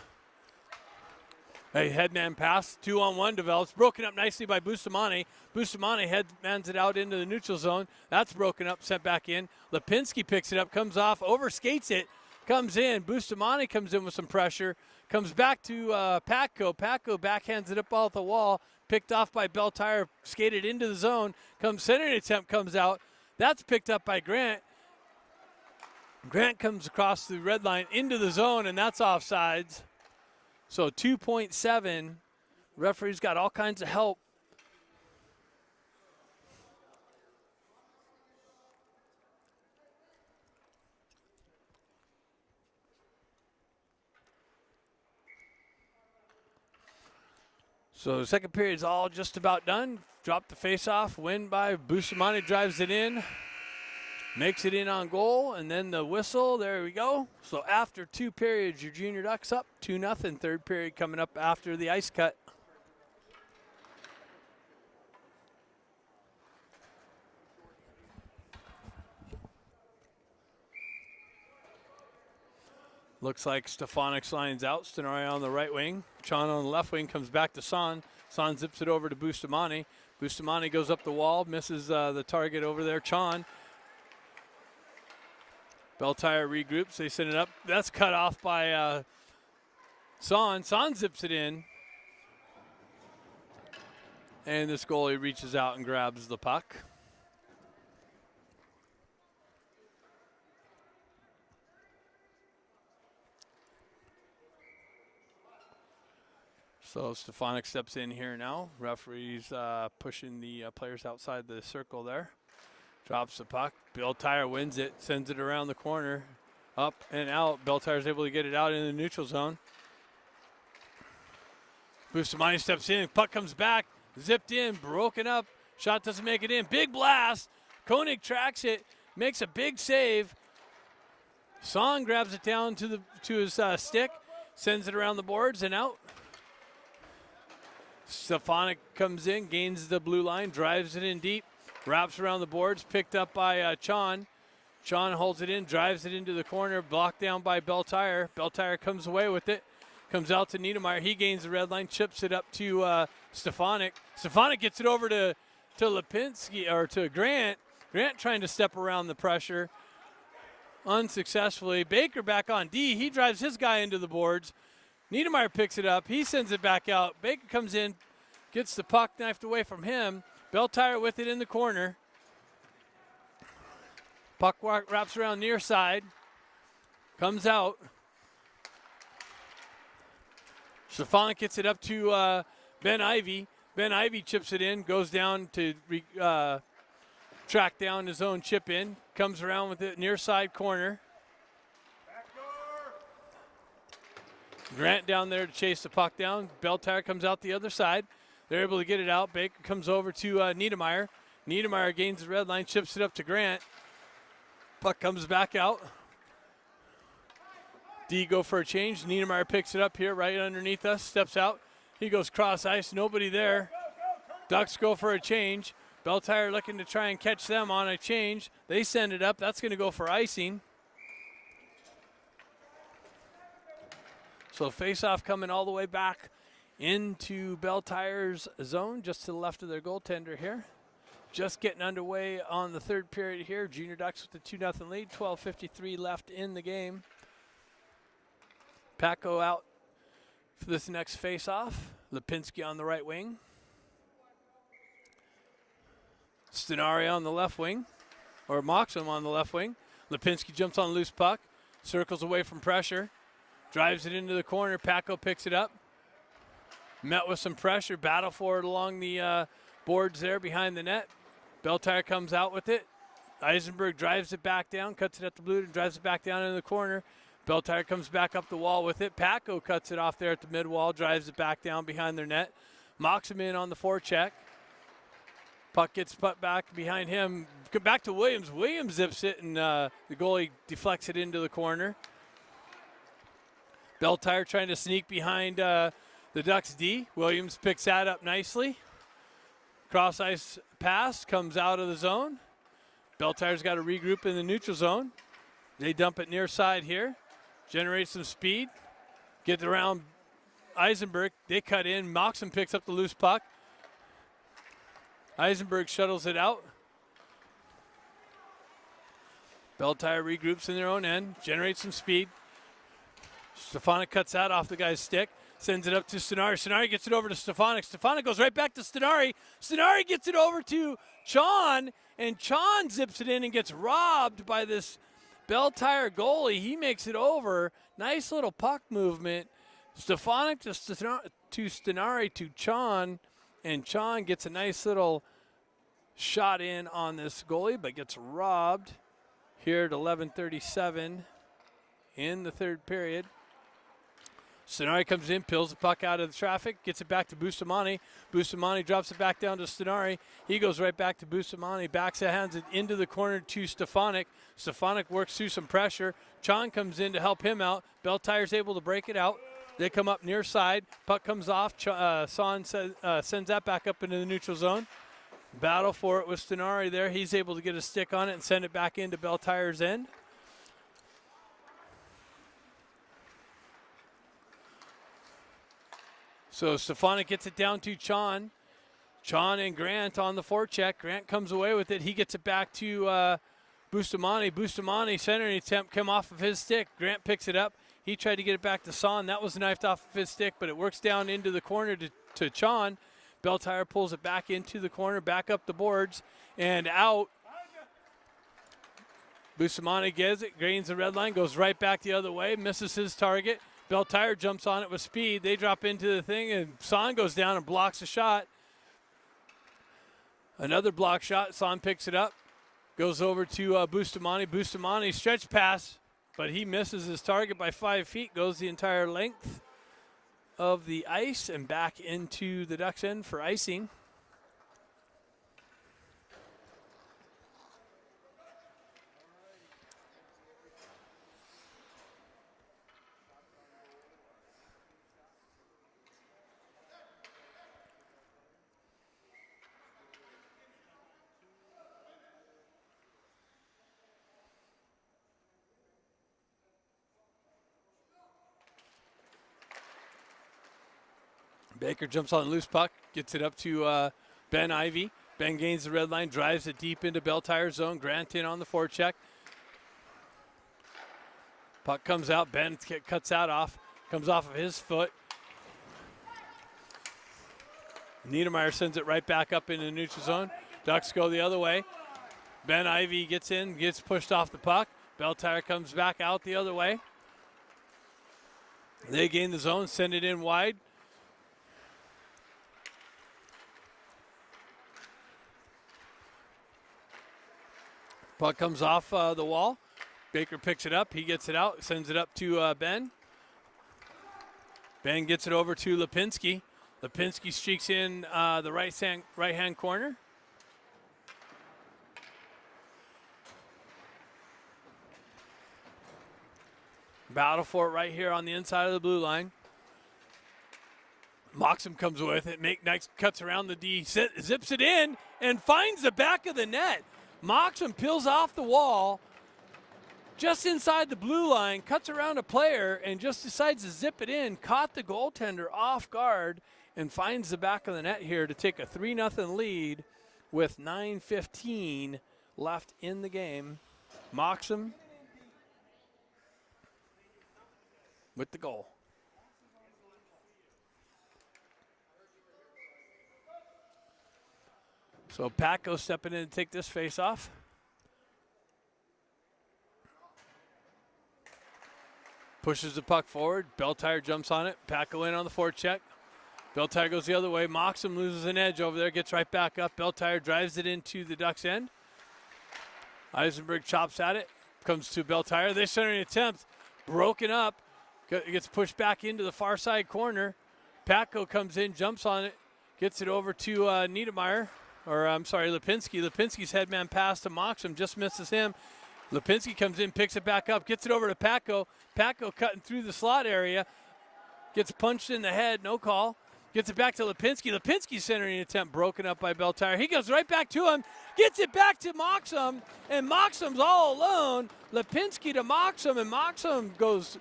A headman pass, 2-on-1 develops, broken up nicely by Bustamante. Bustamante headmans it out into the neutral zone. That's broken up, sent back in. Lipinski picks it up, comes off, overskates it, comes in. Bustamante comes in with some pressure, comes back to Patco. Patco backhands it up off the wall, picked off by Belle Tire, skated into the zone, comes centering attempt, comes out. That's picked up by Grant. Grant comes across the red line into the zone, and that's offsides. So 2.7. Referee's got all kinds of help. So the second period's all just about done. Drop the face-off, win by Bustamante, drives it in. Makes it in on goal, and then the whistle, there we go. So after 2 periods, your Junior Ducks up 2-0. Third period coming up after the ice cut. Looks like Stefanik's lines out. Stenari on the right wing. Chon on the left wing, comes back to Son. Son zips it over to Bustamante. Bustamante goes up the wall, misses the target over there, Chon. Belle Tire regroups, they send it up. That's cut off by Son. Son zips it in. And this goalie reaches out and grabs the puck. So Stefanik steps in here now. Referee's pushing the players outside the circle there. Drops the puck. Belle Tire wins it, sends it around the corner, up and out. Belle Tire's able to get it out in the neutral zone. Bustamante steps in, puck comes back, zipped in, broken up. Shot doesn't make it in. Big blast. Koenig tracks it, makes a big save. Song grabs it down to his stick, sends it around the boards and out. Stefanik comes in, gains the blue line, drives it in deep. Wraps around the boards, picked up by Chon. Chon holds it in, drives it into the corner, blocked down by Belle Tire. Belle Tire comes away with it, comes out to Niedermeyer. He gains the red line, chips it up to Stefanik. Stefanik gets it over to Lipinski, or to Grant. Grant trying to step around the pressure unsuccessfully. Baker back on D. He drives his guy into the boards. Niedermeyer picks it up. He sends it back out. Baker comes in, gets the puck knifed away from him. Belle Tire with it in the corner. Puck wraps around near side. Comes out. Stefanik gets it up to Ben Ivy. Ben Ivy chips it in, goes down to track down his own chip in. Comes around with it near side corner. Grant down there to chase the puck down. Belle Tire comes out the other side. They're able to get it out. Baker comes over to Niedermeyer. Niedermeyer gains the red line, chips it up to Grant. Puck comes back out. D go for a change. Niedermeyer picks it up here right underneath us, steps out. He goes cross ice, nobody there. Ducks go for a change. Belle Tire looking to try and catch them on a change. They send it up. That's going to go for icing. So face-off coming all the way back into Belle Tire's zone, just to the left of their goaltender here. Just getting underway on the third period here. Junior Ducks with the 2-0 lead, 12:53 left in the game. Patco out for this next face-off. Lipinski on the right wing. Stenari on the left wing, or Moxham on the left wing. Lipinski jumps on loose puck, circles away from pressure, drives it into the corner. Patco picks it up. Met with some pressure, battle for it along the boards there behind the net. Belle Tire comes out with it. Eisenberg drives it back down, cuts it at the blue and drives it back down in the corner. Belle Tire comes back up the wall with it. Patco cuts it off there at the mid wall, drives it back down behind their net. Mocks him in on the forecheck. Puck gets put back behind him. Back to Williams. Williams zips it, and the goalie deflects it into the corner. Belle Tire trying to sneak behind the Ducks D. Williams picks that up nicely. Cross ice pass comes out of the zone. Belle Tire's got to regroup in the neutral zone. They dump it near side here. Generate some speed. Get around Eisenberg. They cut in. Moxon picks up the loose puck. Eisenberg shuttles it out. Belle Tire regroups in their own end. Generates some speed. Stefanik cuts out off the guy's stick. Sends it up to Stenari. Stenari gets it over to Stefanik. Stefanik goes right back to Stenari. Stenari gets it over to Chon, and Chon zips it in and gets robbed by this Belle goalie. He makes it over. Nice little puck movement. Stefanik to Stenari to Chon, and Chon gets a nice little shot in on this goalie, but gets robbed here at 11:37 in the third period. Stenari comes in, peels the puck out of the traffic, gets it back to Bustamante. Bustamante drops it back down to Stenari. He goes right back to Bustamante, backs it, hands it into the corner to Stefanik. Stefanik works through some pressure. Chon comes in to help him out. Belle Tire's able to break it out. They come up near side. Puck comes off. Son sends that back up into the neutral zone. Battle for it with Stenari there. He's able to get a stick on it and send it back into Belle Tire's end. So Stefanik gets it down to Chon. Chon and Grant on the forecheck. Grant comes away with it. He gets it back to Bustamante. Bustamante centering attempt come off of his stick. Grant picks it up. He tried to get it back to Son. That was knifed off of his stick, but it works down into the corner to Chon. Belle Tire pulls it back into the corner, back up the boards, and out. Bustamante gets it, gains the red line, goes right back the other way, misses his target. Belle Tire jumps on it with speed. They drop into the thing, and Son goes down and blocks a shot. Another block shot. Son picks it up, goes over to Bustamante. Bustamante stretch pass, but he misses his target by 5 feet, goes the entire length of the ice and back into the Ducks end for icing. Baker jumps on the loose puck, gets it up to Ben Ivy. Ben gains the red line, drives it deep into Belle Tire zone. Grant in on the forecheck. Puck comes out. Ben cuts comes off of his foot. Niedermeyer sends it right back up into the neutral zone. Ducks go the other way. Ben Ivy gets in, gets pushed off the puck. Belle Tire comes back out the other way. They gain the zone, send it in wide. Puck comes off the wall. Baker picks it up. He gets it out, sends it up to Ben. Ben gets it over to Lipinski. Lipinski streaks in the right-hand corner. Battle for it right here on the inside of the blue line. Moxham comes with it. Nice cuts around the D, zips it in, and finds the back of the net. Moxham peels off the wall just inside the blue line, cuts around a player, and just decides to zip it in. Caught the goaltender off guard and finds the back of the net here to take a 3-0 lead with 9:15 left in the game. Moxham with the goal. So Paco stepping in to take this face off. Pushes the puck forward. Belle Tire jumps on it. Paco in on the forecheck. Belle Tire goes the other way. Moxham loses an edge over there. Gets right back up. Belle Tire drives it into the Ducks end. Eisenberg chops at it. Comes to Belle Tire. They center an attempt. Broken up. Gets pushed back into the far side corner. Paco comes in, jumps on it. Gets it over to Niedermeyer. Or I'm sorry, Lipinski. Lipinski's headman pass to Moxham, just misses him. Lipinski comes in, picks it back up, gets it over to Paco. Paco cutting through the slot area, gets punched in the head, no call. Gets it back to Lipinski. Lipinski centering attempt broken up by Belle Tire. He goes right back to him. Gets it back to Moxham. And Moxham's all alone. Lipinski to Moxham. And Moxham goes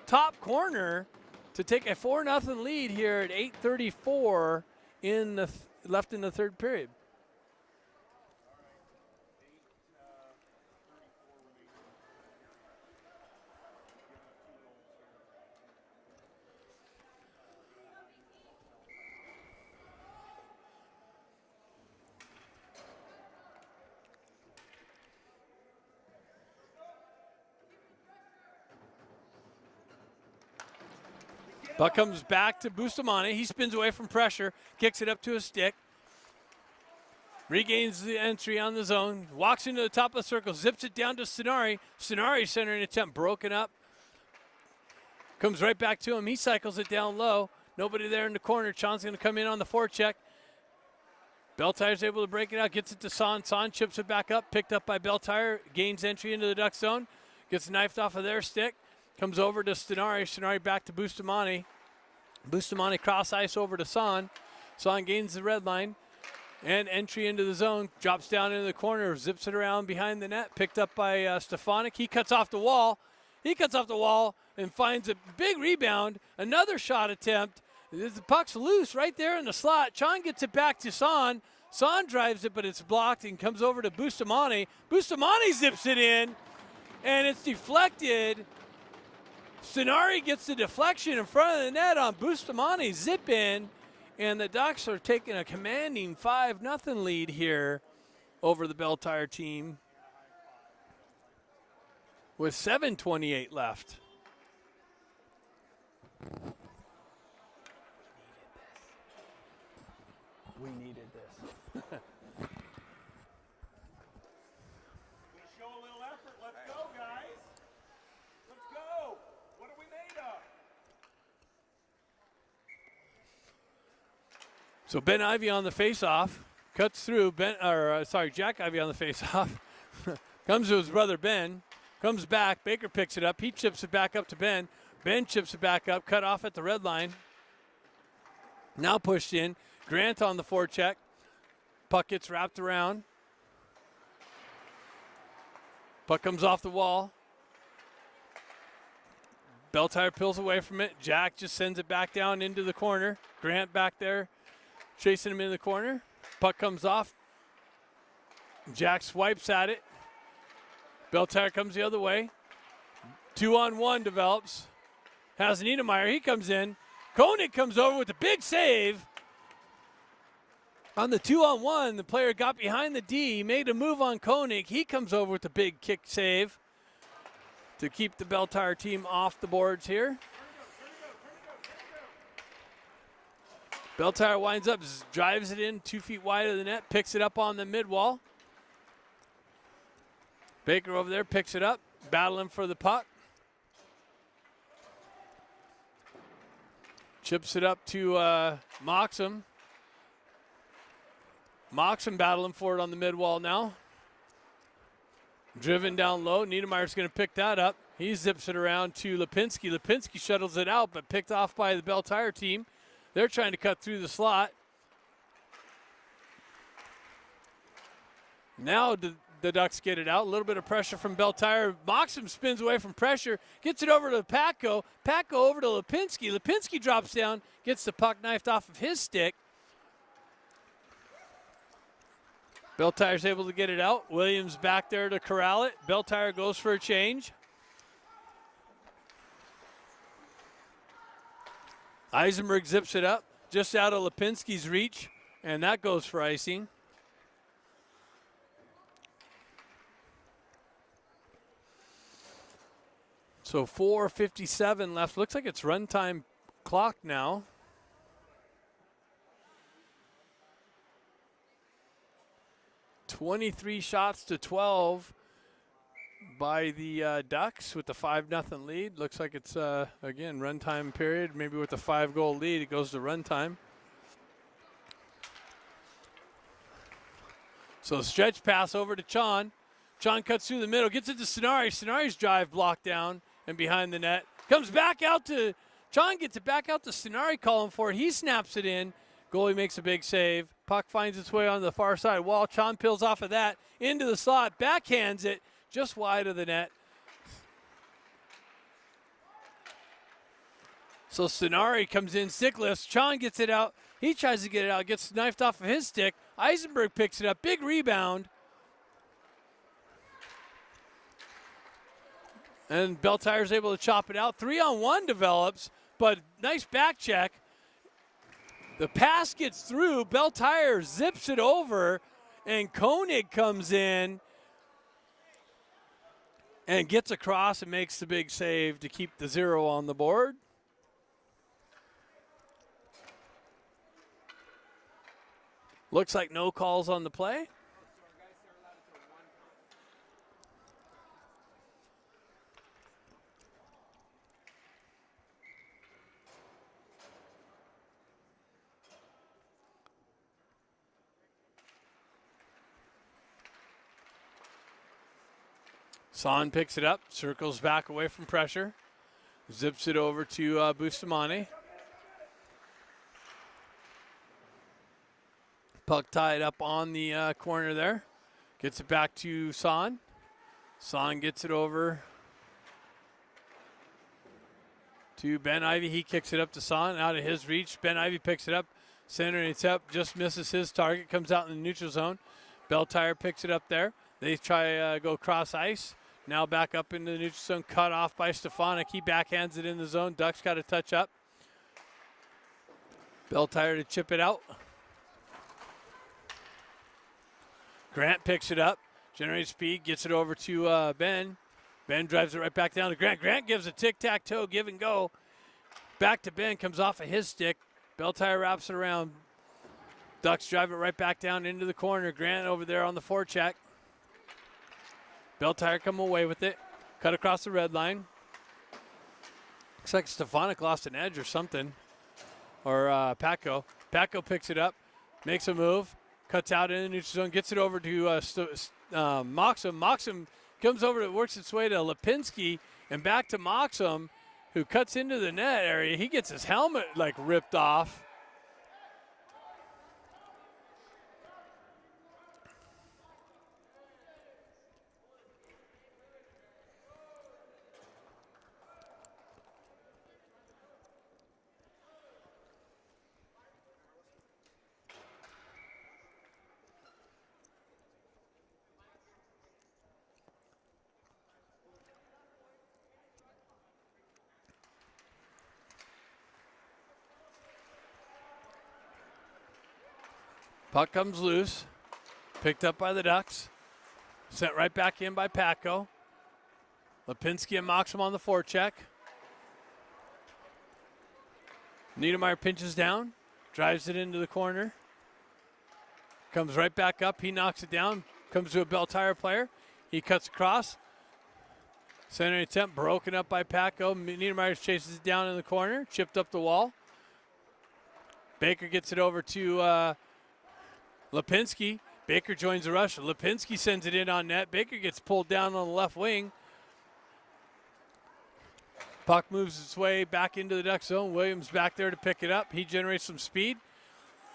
top corner to take a 4-0 lead here at 8:34 left in the third period. Buck comes back to Bustamante. He spins away from pressure, kicks it up to a stick. Regains the entry on the zone, walks into the top of the circle, zips it down to Stenari. Stenari centering attempt broken up. Comes right back to him. He cycles it down low. Nobody there in the corner. Chon's going to come in on the forecheck. Belle Tire's able to break it out, gets it to Son. Son chips it back up, picked up by Belle Tire, gains entry into the Duck zone, gets knifed off of their stick. Comes over to Stenari. Stenari back to Bustamante. Bustamante cross ice over to Son. Son gains the red line. And entry into the zone. Drops down into the corner. Zips it around behind the net. Picked up by Stefanik. He cuts off the wall. And finds a big rebound. Another shot attempt. The puck's loose right there in the slot. Chon gets it back to Son. Son drives it, but it's blocked and comes over to Bustamante. Bustamante zips it in. And it's deflected. Stenari gets the deflection in front of the net on Bustamante, zip in, and the Ducks are taking a commanding 5-0 lead here over the Belle Tire team with 7:28 left. We needed this. Show a little effort. Let's go, guys. Let's go. What are we made of? So Ben Ivey on the face-off, cuts through. Jack Ivey on the face-off. Comes to his brother Ben, comes back. Baker picks it up. He chips it back up to Ben. Ben chips it back up, cut off at the red line. Now pushed in. Grant on the forecheck. Puck gets wrapped around. Puck comes off the wall. Belle Tire peels away from it. Jack just sends it back down into the corner. Grant back there chasing him in the corner. Puck comes off. Jack swipes at it. Belle Tire comes the other way. 2-on-1 develops. Has Niedermeyer. He comes in. Koenig comes over with a big save. On the 2-on-1, the player got behind the D, made a move on Koenig. He comes over with a big kick save to keep the Belle Tire team off the boards here. Belle Tire winds up, drives it in 2 feet wide of the net, picks it up on the mid wall. Baker over there picks it up, battling for the puck. Chips it up to Moxham. Moxham battling for it on the mid wall now. Driven down low. Niedermeyer's going to pick that up. He zips it around to Lipinski. Lipinski shuttles it out, but picked off by the Belle Tire team. They're trying to cut through the slot. Now the Ducks get it out. A little bit of pressure from Belle Tire. Moxham spins away from pressure. Gets it over to Patko. Patko over to Lipinski. Lipinski drops down. Gets the puck knifed off of his stick. Belle Tire's able to get it out. Williams back there to corral it. Belle Tire goes for a change. Eisenberg zips it up just out of Lipinski's reach, and that goes for icing. So 4:57 left. Looks like it's runtime clock now. $23 shots to 12 by the Ducks with the 5-0 lead. Looks like it's, again, runtime period. Maybe with the 5-goal lead, it goes to runtime. So stretch pass over to Chon. Chon cuts through the middle, gets it to Stenari. Stenari's drive blocked down and behind the net. Comes back out to John gets it back out to Stenari calling for it. He snaps it in. Goalie makes a big save. Puck finds its way on the far side wall. John peels off of that into the slot, backhands it just wide of the net. So Stenari comes in, stick lifts. John gets it out. He tries to get it out, gets knifed off of his stick. Eisenberg picks it up. Big rebound. And Belle Tire's able to chop it out. 3-on-1 develops, but nice back check. The pass gets through. Belle Tire zips it over, and Koenig comes in and gets across and makes the big save to keep the 0 on the board. Looks like no calls on the play. Son picks it up, circles back away from pressure, zips it over to Bustamante. Puck tied up on the corner there. Gets it back to Son. Son gets it over to Ben Ivy. He kicks it up to Son, out of his reach. Ben Ivy picks it up, center and it's up, just misses his target, comes out in the neutral zone. Belle Tire picks it up there. They try go cross ice. Now back up into the neutral zone, cut off by Stefanik. He backhands it in the zone. Ducks got to touch up. Belle Tire to chip it out. Grant picks it up, generates speed, gets it over to Ben. Ben drives it right back down to Grant. Grant gives a tic-tac-toe, give and go. Back to Ben, comes off of his stick. Belle Tire wraps it around. Ducks drive it right back down into the corner. Grant over there on the forecheck. Belle Tire come away with it. Cut across the red line. Looks like Stefanik lost an edge or something. Or Paco. Paco picks it up, makes a move, cuts out in the neutral zone, gets it over to Moxham. Moxham comes over, works its way to Lipinski and back to Moxham, who cuts into the net area. He gets his helmet like ripped off. Puck comes loose, picked up by the Ducks, sent right back in by Paco. Lipinski and Moxham on the forecheck. Niedermeyer pinches down, drives it into the corner, comes right back up. He knocks it down, comes to a Belle Tire player. He cuts across. Center attempt broken up by Paco. Niedermeyer chases it down in the corner, chipped up the wall. Baker gets it over to Lipinski. Baker joins the rush. Lipinski sends it in on net. Baker gets pulled down on the left wing. Puck moves its way back into the Duck zone. Williams back there to pick it up. He generates some speed.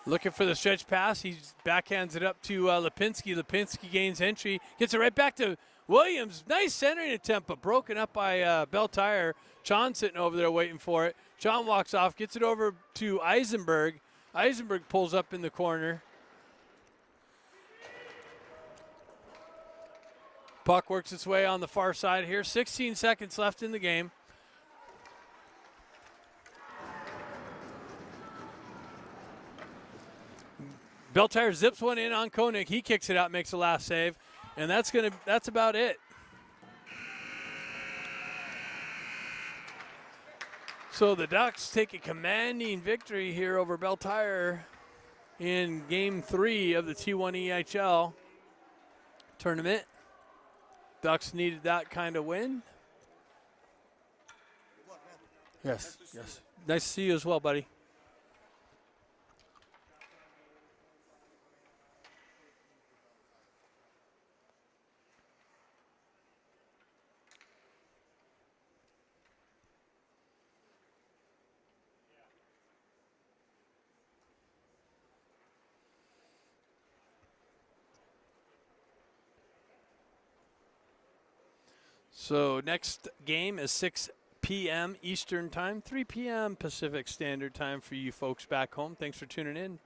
Looking for the stretch pass. He backhands it up to Lipinski. Lipinski gains entry. Gets it right back to Williams. Nice centering attempt, but broken up by Belle Tire. John sitting over there waiting for it. John walks off, gets it over to Eisenberg. Eisenberg pulls up in the corner. Puck works its way on the far side here. 16 seconds left in the game. Belle Tire zips one in on Koenig. He kicks it out, makes the last save, and that's about it. So the Ducks take a commanding victory here over Belle Tire in Game 3 of the T1 EHL tournament. Ducks needed that kind of win. Yes, yes. Nice to see you as well, buddy. So next game is 6 p.m. Eastern Time, 3 p.m. Pacific Standard Time for you folks back home. Thanks for tuning in.